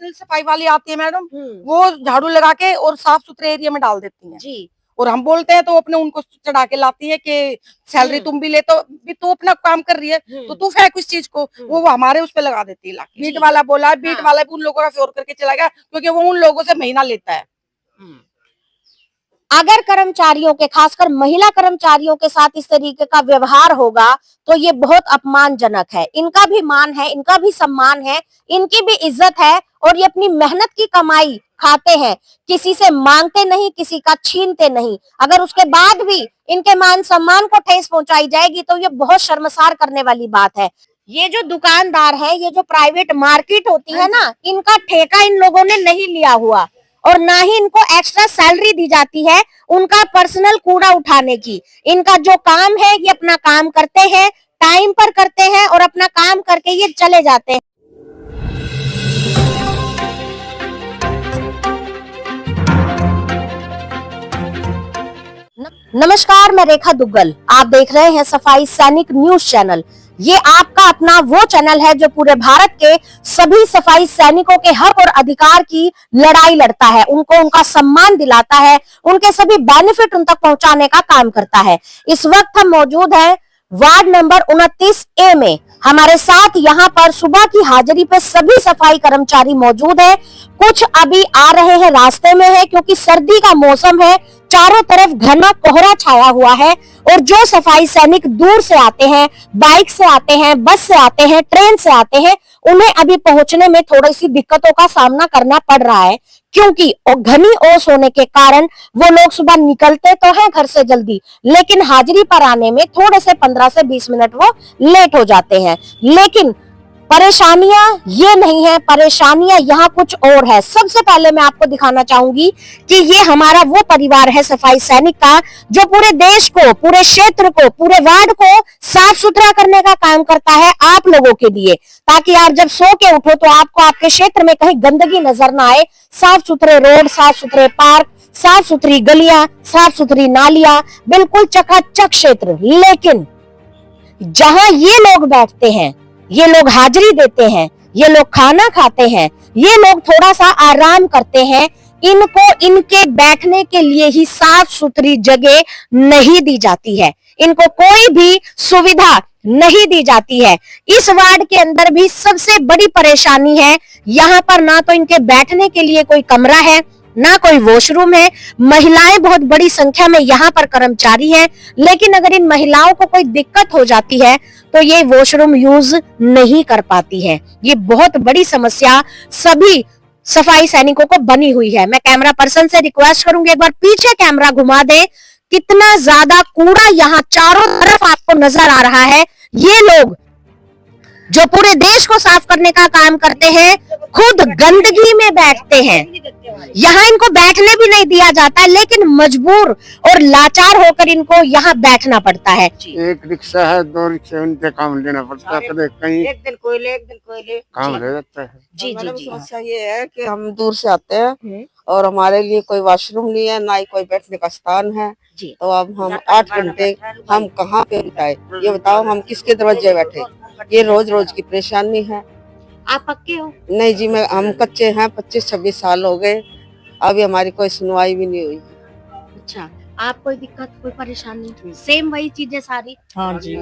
Personal सफाई वाली आती है मैडम, वो झाड़ू लगा के और साफ सुथरे एरिया में डाल देती हैं जी। और हम बोलते हैं तो अपने उनको चढ़ा के लाती है कि सैलरी तुम भी ले, तो भी तू अपना काम कर रही है तो तू फेंक उस चीज को, वो हमारे उस पे लगा देती है लाके। बीट वाला बोला, बीट वाला भी उन लोगों का फ्योर करके चला गया क्योंकि वो उन लोगों से महीना लेता है। अगर कर्मचारियों के, खासकर महिला कर्मचारियों के साथ इस तरीके का व्यवहार होगा तो ये बहुत अपमानजनक है। इनका भी मान है, इनका भी सम्मान है, इनकी भी इज्जत है और ये अपनी मेहनत की कमाई खाते हैं, किसी से मांगते नहीं, किसी का छीनते नहीं। अगर उसके बाद भी इनके मान सम्मान को ठेस पहुंचाई जाएगी तो ये बहुत शर्मसार करने वाली बात है। ये जो दुकानदार है, ये जो प्राइवेट मार्केट होती है ना, इनका ठेका इन लोगों ने नहीं लिया हुआ और ना ही इनको एक्स्ट्रा सैलरी दी जाती है उनका पर्सनल कूड़ा उठाने की। इनका जो काम है ये अपना काम करते हैं, टाइम पर करते हैं और अपना काम करके ये चले जाते हैं। नमस्कार, मैं रेखा दुग्गल, आप देख रहे हैं सफाई सैनिक न्यूज चैनल। ये आपका अपना वो चैनल है जो पूरे भारत के सभी सफाई सैनिकों के हक और अधिकार की लड़ाई लड़ता है, उनको उनका सम्मान दिलाता है, उनके सभी बेनिफिट उन तक पहुंचाने का काम करता है। इस वक्त हम मौजूद हैं वार्ड नंबर 29A में। हमारे साथ यहाँ पर सुबह की हाजिरी पे सभी सफाई कर्मचारी मौजूद हैं। कुछ अभी आ रहे हैं, रास्ते में है क्योंकि सर्दी का मौसम है, चारों तरफ घना कोहरा छाया हुआ है और जो सफाई सैनिक दूर से आते हैं, बाइक से आते हैं, बस से आते हैं, ट्रेन से आते हैं, उन्हें अभी पहुंचने में थोड़ी सी दिक्कतों का सामना करना पड़ रहा है क्योंकि घनी ओस होने के कारण वो लोग सुबह निकलते तो हैं घर से जल्दी, लेकिन हाजिरी पर आने में थोड़े से 15 से 20 मिनट वो लेट हो जाते हैं। लेकिन परेशानियां ये नहीं है, परेशानियां यहाँ कुछ और है। सबसे पहले मैं आपको दिखाना चाहूंगी कि ये हमारा वो परिवार है सफाई सैनिक का जो पूरे देश को, पूरे क्षेत्र को, पूरे वार्ड को साफ सुथरा करने का काम करता है आप लोगों के लिए, ताकि आप जब सो के उठो तो आपको आपके क्षेत्र में कहीं गंदगी नजर ना आए। साफ सुथरे रोड, साफ सुथरे पार्क, साफ सुथरी गलियां, साफ सुथरी नालियां, बिल्कुल चकाचक क्षेत्र। लेकिन जहां ये लोग बैठते हैं, ये लोग हाजिरी देते हैं, ये लोग खाना खाते हैं, ये लोग थोड़ा सा आराम करते हैं, इनको इनके बैठने के लिए ही साफ सुथरी जगह नहीं दी जाती है, इनको कोई भी सुविधा नहीं दी जाती है। इस वार्ड के अंदर भी सबसे बड़ी परेशानी है, यहाँ पर ना तो इनके बैठने के लिए कोई कमरा है, ना कोई वॉशरूम है। महिलाएं बहुत बड़ी संख्या में यहाँ पर कर्मचारी हैं, लेकिन अगर इन महिलाओं को कोई दिक्कत हो जाती है तो ये वॉशरूम यूज नहीं कर पाती है। ये बहुत बड़ी समस्या सभी सफाई सैनिकों को बनी हुई है। मैं कैमरा पर्सन से रिक्वेस्ट करूंगी एक बार पीछे कैमरा घुमा दे, कितना ज्यादा कूड़ा यहाँ चारों तरफ आपको नजर आ रहा है। ये लोग जो पूरे देश को साफ करने का काम करते हैं खुद गंदगी में बैठते हैं, यहाँ इनको बैठने भी नहीं दिया जाता है, लेकिन मजबूर और लाचार होकर इनको यहाँ बैठना पड़ता है। एक रिक्शा है, 2 रिक्शे, उनके काम लेना पड़ता है, कहीं एक दिन कोयले काम ले जाता है। जी जी जी। समस्या ये है कि हम दूर से आते हैं और हमारे लिए कोई वॉशरूम नहीं है, ना ही कोई बैठने का स्थान है जी। तो अब हम 8 घंटे हम कहाँ पे बिताए, ये बताओ, हम किसके दरवाजे बैठे? ये रोज रोज की परेशानी है। आप पक्के हो? नहीं जी, हम कच्चे हैं, 25-26 साल हो गए, अभी हमारी कोई सुनवाई भी नहीं हुई। अच्छा, आप कोई दिक्कत, कोई परेशानी? सेम वही चीजें सारी? हाँ जी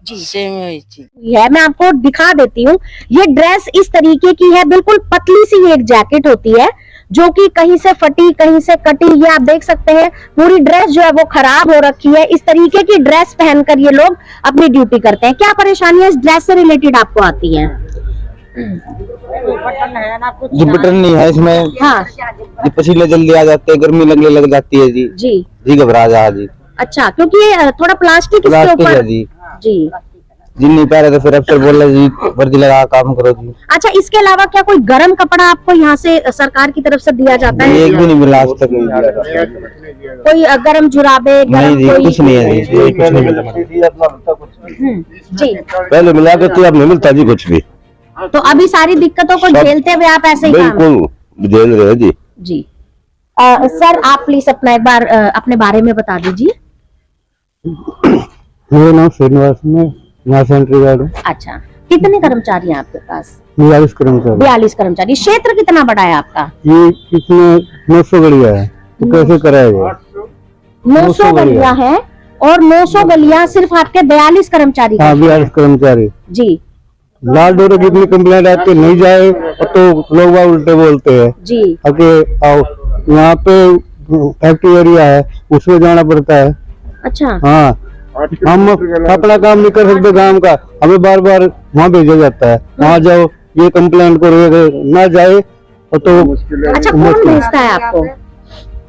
जी सेम वही चीज है। मैं आपको दिखा देती हूँ, ये ड्रेस इस तरीके की है, बिल्कुल पतली सी एक जैकेट होती है जो कि कहीं से फटी, कहीं से कटी। ये आप देख सकते हैं पूरी ड्रेस जो है वो खराब हो रखी है। इस तरीके की ड्रेस पहनकर ये लोग अपनी ड्यूटी करते हैं। क्या परेशानियां इस ड्रेस से रिलेटेड आपको आती हैं? जी बटन नहीं है इसमें। हाँ जी, पसीने जल्दी आ जाते हैं, गर्मी लगने लग जाती है जी। जी घबरा जा जी। अच्छा, क्योंकि ये थोड़ा प्लास्टिक इसके प्लास्टिक ऊपर है जी। जी जी नहीं पा रहे तो फिर अफसर बोल रहे जी वर्दी लगा काम करो जी। अच्छा, इसके अलावा क्या कोई गर्म कपड़ा आपको यहाँ से सरकार की तरफ से दिया जाता है? एक भी नहीं मिला आज तक। कोई गर्म जुराबे, नहीं जी, कोई कुछ नहीं है जी, कुछ नहीं मिला जी। पहले मिला के तो अब नहीं मिलता जी कुछ भी। तो अभी सारी दिक्कतों को झेलते हुए आप ऐसे ही बिल्कुल झेल रहे जी। जी सर, आप प्लीज अपना एक बार अपने बारे में बता दीजिए। मेरा नाम श्रीनिवास में, यहाँ से एंट्री गार्ड हूँ। अच्छा, कितने कर्मचारी हैं आपके पास? 42 कर्मचारी। 42 कर्मचारी। क्षेत्र कितना बड़ा है आपका? ये कितने 900 गलियां है, तो कैसे कराएगा? 900 गलियां हैं और 900 गलियां सिर्फ आपके 42 कर्मचारी हाँ, 42 कर्मचारी। जी लाल डोरे की इतनी कंप्लेंट आती है, नहीं जाए तो लोग बाग उल्टे बोलते हैं जी। आके आओ। यहाँ पे फैक्ट्री एरिया है, उसमें जाना पड़ता है। अच्छा। हाँ, हम अपना काम नहीं कर सकते काम का, हमें बार बार वहाँ भेजा जाता है, वहाँ जाओ ये कंप्लेंट करो, ना जाए तो अच्छा, कौन भेजता है आपको?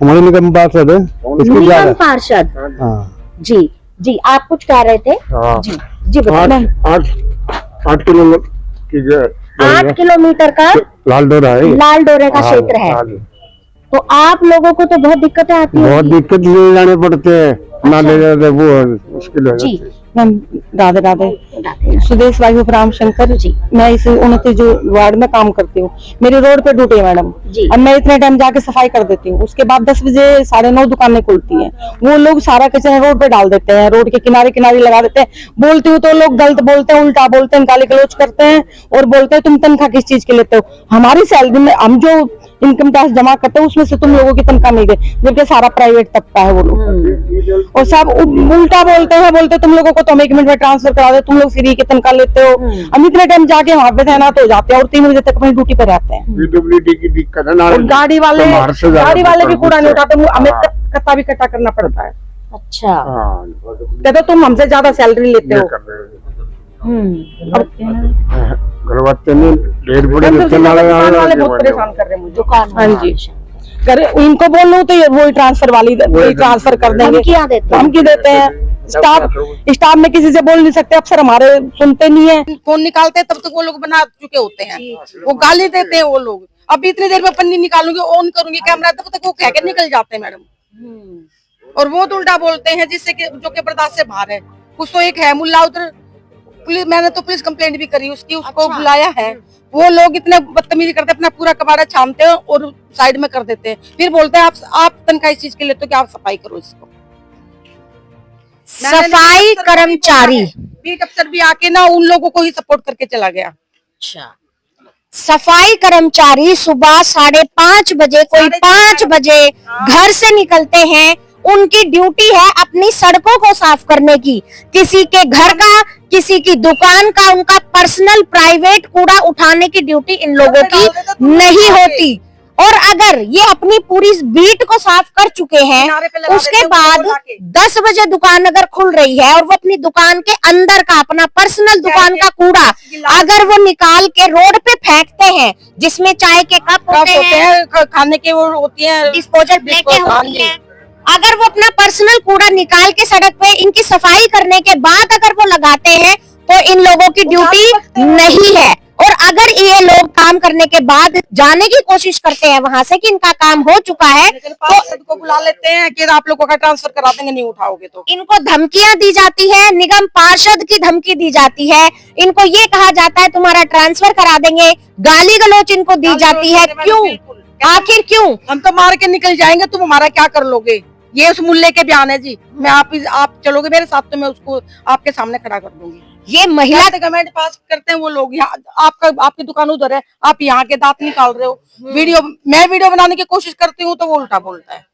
हमारे निगम पार्षद है, निगम पार्षद। हाँ जी जी, आप कुछ कह रहे थे? जी जी, बताइए। 8 किलोमीटर का लाल डोरा है, लाल डोरे का क्षेत्र है, तो आप लोगों को तो बहुत दिक्कतें आती हैं। बहुत दिक्कत ले जाने पड़ते हैं, ना ले जाते वो मुश्किल है। जी मैम राधे राधे। सुदेश वायु राम शंकर जी। मैं इस 29 जो वार्ड में काम करती हूँ। मेरी रोड पे ड्यूटी है मैडम। अब मैं इतने टाइम जाके सफाई कर देती हूँ, उसके बाद 10 बजे 9:30 दुकानें खुलती हैं। वो लोग सारा कचरा रोड पे डाल देते हैं, रोड के किनारे किनारे लगा देते हैं। बोलती हूँ तो लोग गलत बोलते हैं, उल्टा बोलते हैं, गाली गलौज करते हैं और बोलते हैं तुम तनख्वाह किस चीज के लेते हो? हमारी सैलरी में हम जो इनकम टैक्स जमा करते हैं उसमें से तुम लोगों की तनख्वाह नहीं दे, जबकि सारा प्राइवेट तबका है वो लोग। और सब उल्टा बोलते हैं, बोलते तुम लोगों को तो हम 1 मिनट में ट्रांसफर करा दे, तुम लोग फ्री की तनख्वाह लेते हो। हम इतने टाइम जाके वहाँ पे तैनात हो जाते हैं और 3 बजे तक अपनी ड्यूटी पे रहते हैं। पीडब्ल्यूडी की दिक्कत है ना, और गाड़ी वाले भी कूड़ा नहीं उठाते, हमें कत्ता भी इकट्ठा करना पड़ता है। अच्छा। कहते तुम हमसे ज्यादा सैलरी लेते हो। घरवाते नहीं, डेढ़ बड़े दुकान वाले बहुत परेशान कर रहे हैं मुझे। दुकान। हाँ जी, अगर इनको बोल लो तो ये वही ट्रांसफर वाली वही ट्रांसफर कर देंगे। धमकी देते हैं। स्टाफ में किसी से बोल नहीं सकते, अफसर हमारे सुनते नहीं है। फोन निकालते हैं तब तक वो लोग बना चुके होते हैं, वो गाली देते हैं वो लोग। अब इतनी देर में पन्नी निकालूंगी, ऑन करूंगी कैमरा, तब तक वो कह के निकल जाते हैं मैडम। और वो तो उल्टा बोलते हैं जिससे कि जो कि बर्दाश्त से बाहर है। कुछ तो एक है मुल्ला उधर, पुलिस, मैंने तो पुलिस कंप्लेंट भी करी उसकी, उसको बुलाया है। वो लोग इतने बदतमीजी करते हैं, अपना पूरा कबाड़ा छानते हैं और साइड में कर देते हैं, फिर बोलते हैं आप तनख्वाह इस चीज के लिए तो क्या आप सफाई करो इसको। सफाई कर्मचारी, बीट अफसर भी आके ना उन लोगों को ही सपोर्ट करके चला गया। अच्छा, सफाई कर्मचारी सुबह 5:30 बजे, कोई 5 बजे घर से निकलते हैं। उनकी ड्यूटी है अपनी सड़कों को साफ करने की, किसी के घर का, किसी की दुकान का, उनका पर्सनल प्राइवेट कूड़ा उठाने की ड्यूटी इन लोगों की नहीं होती। और अगर ये अपनी पूरी बीट को साफ कर चुके हैं, उसके बाद 10 बजे दुकान अगर खुल रही है और वो अपनी दुकान के अंदर का, अपना पर्सनल दुकान का कूड़ा अगर वो निकाल के रोड पे फेंकते हैं, जिसमें चाय के कप होते हैं, खाने के वो होती है, डिस्पोजल प्लेटें होती हैं, अगर वो अपना पर्सनल कूड़ा निकाल के सड़क पे इनकी सफाई करने के बाद अगर वो लगाते हैं तो इन लोगों की ड्यूटी नहीं है। और अगर ये लोग काम करने के बाद जाने की कोशिश करते हैं वहां से कि इनका काम हो चुका है, तो को बुला लेते हैं कि आप लोगों का ट्रांसफर करा देंगे, नहीं उठाओगे तो। इनको धमकियां दी जाती है, निगम पार्षद की धमकी दी जाती है, इनको ये कहा जाता है तुम्हारा ट्रांसफर करा देंगे, गाली गलौच इनको दी जाती है। क्यों? आखिर क्यों? हम तो मार के निकल जाएंगे, तुम हमारा क्या कर लोगे? ये उस मुल्ले के बयान है जी। मैं आप चलोगे मेरे साथ तो मैं उसको आपके सामने खड़ा कर दूंगी। ये महिला गवर्नमेंट पास करते हैं वो लोग, यहाँ आपकी दुकान उधर है, आप यहाँ के दांत निकाल रहे हो। मैं वीडियो बनाने की कोशिश करती हूँ तो वो उल्टा बोलता है।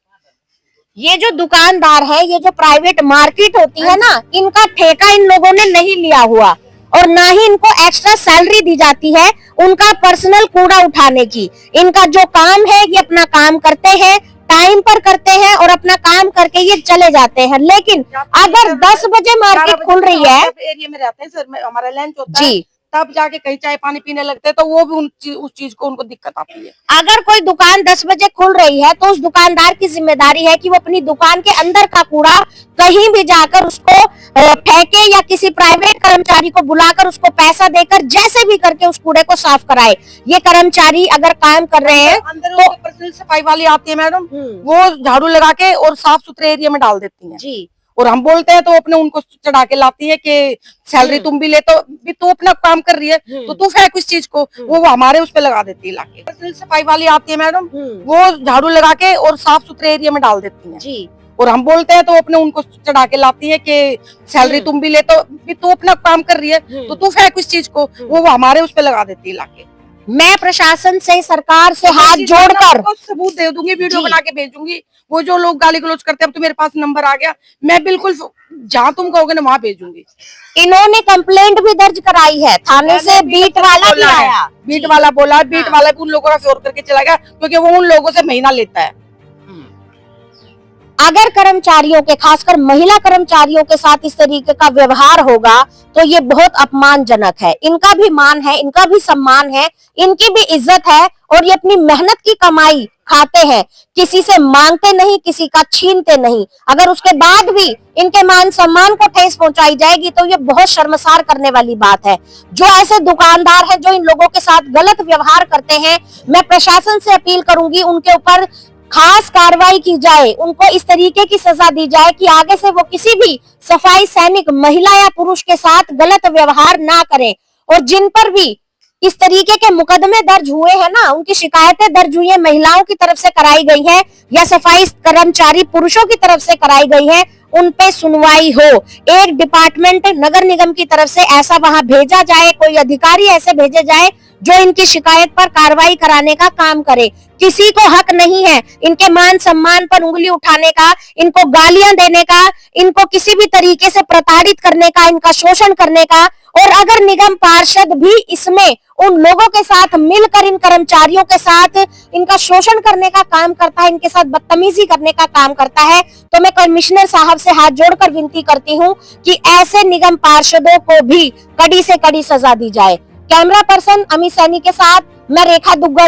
ये जो दुकानदार है, ये जो प्राइवेट मार्केट होती है ना, इनका ठेका इन लोगों ने नहीं लिया हुआ और ना ही इनको एक्स्ट्रा सैलरी दी जाती है उनका पर्सनल कूड़ा उठाने की। इनका जो काम है ये अपना काम करते हैं, टाइम पर करते हैं और अपना काम करके ये चले जाते हैं। लेकिन अगर 10 बजे मार्केट खुल रही है, एरिया में रहते हैं सर, हमारा लंच होता है जी, तब जाके कहीं चाय पानी पीने लगते हैं तो वो भी उस चीज को उनको दिक्कत आती है। अगर कोई दुकान 10 बजे खुल रही है तो उस दुकानदार की जिम्मेदारी है कि वो अपनी दुकान के अंदर का कूड़ा कहीं भी जाकर उसको फेंके या किसी प्राइवेट कर्मचारी को बुलाकर उसको पैसा देकर जैसे भी करके उस कूड़े को साफ कराए। ये कर्मचारी अगर काम कर रहे हैं तो पर्सनल सफाई वाली आती है मैडम, वो झाड़ू लगा के और साफ सुथरे एरिया में डाल देती है जी। और हम बोलते हैं तो अपने उनको चढ़ा के लाती है कि सैलरी तुम भी ले, तो भी तू अपना काम कर रही है तो तू फेंक उस चीज को, वो हमारे उस पे लगा देती है लाके। पर्सनल सफाई वाली आती है मैडम, वो झाड़ू लगा के और साफ सुथरे एरिया में डाल देती है जी। और हम बोलते हैं तो अपने उनको चढ़ा के लाती है कि सैलरी तुम भी ले, तो भी तू अपना काम कर रही है तो तू फेंक उस चीज को, वो हमारे उस पे लगा देती है लाके। मैं प्रशासन से, सरकार से हाथ जोड़कर आपको सबूत दे दूंगी, वीडियो बना के भेजूंगी। वो जो लोग गाली गलौज करते हैं, अब तो मेरे पास नंबर आ गया, मैं बिल्कुल जहाँ तुम कहोगे ना वहाँ भेजूंगी। इन्होंने कंप्लेंट भी दर्ज कराई है थाने से, बीट वाला भी आया, बीट वाला बोला, बीट वाला भी उन लोगों का फेवर करके चला गया, क्योंकि वो उन लोगों से महीना लेता है। अगर कर्मचारियों के, खासकर महिला कर्मचारियों के साथ इस तरीके का व्यवहार होगा तो ये बहुत अपमानजनक है। इनका भी मान है, इनका भी सम्मान है, इनकी भी इज्जत है और ये अपनी मेहनत की कमाई खाते हैं, किसी से मांगते नहीं, किसी का छीनते नहीं। अगर उसके बाद भी इनके मान सम्मान को ठेस पहुंचाई जाएगी तो ये बहुत शर्मसार करने वाली बात है। जो ऐसे दुकानदार हैं जो इन लोगों के साथ गलत व्यवहार करते हैं, मैं प्रशासन से अपील करूंगी उनके ऊपर खास कार्रवाई की जाए, उनको इस तरीके की सजा दी जाए कि आगे से वो किसी भी सफाई सैनिक महिला या पुरुष के साथ गलत व्यवहार ना करें। और जिन पर भी इस तरीके के मुकदमे दर्ज हुए हैं ना, उनकी शिकायतें दर्ज हुई है, महिलाओं की तरफ से कराई गई है या सफाई कर्मचारी पुरुषों की तरफ से कराई गई है, उन पे सुनवाई हो। एक डिपार्टमेंट नगर निगम की तरफ से ऐसा वहां भेजा जाए, कोई अधिकारी ऐसे भेजे जाए जो इनकी शिकायत पर कार्रवाई कराने का काम करे। किसी को हक नहीं है इनके मान सम्मान पर उंगली उठाने का, इनको गालियां देने का, इनको किसी भी तरीके से प्रताड़ित करने का, इनका शोषण करने का। और अगर निगम पार्षद भी इसमें उन लोगों के साथ मिलकर इन कर्मचारियों के साथ इनका शोषण करने का काम करता है, इनके साथ बदतमीजी करने का काम करता है, तो मैं कमिश्नर साहब से हाथ जोड़कर विनती करती हूँ कि ऐसे निगम पार्षदों को भी कड़ी से कड़ी सजा दी जाए। कैमरा पर्सन अमित सैनी के साथ मैं रेखा दुग्गल।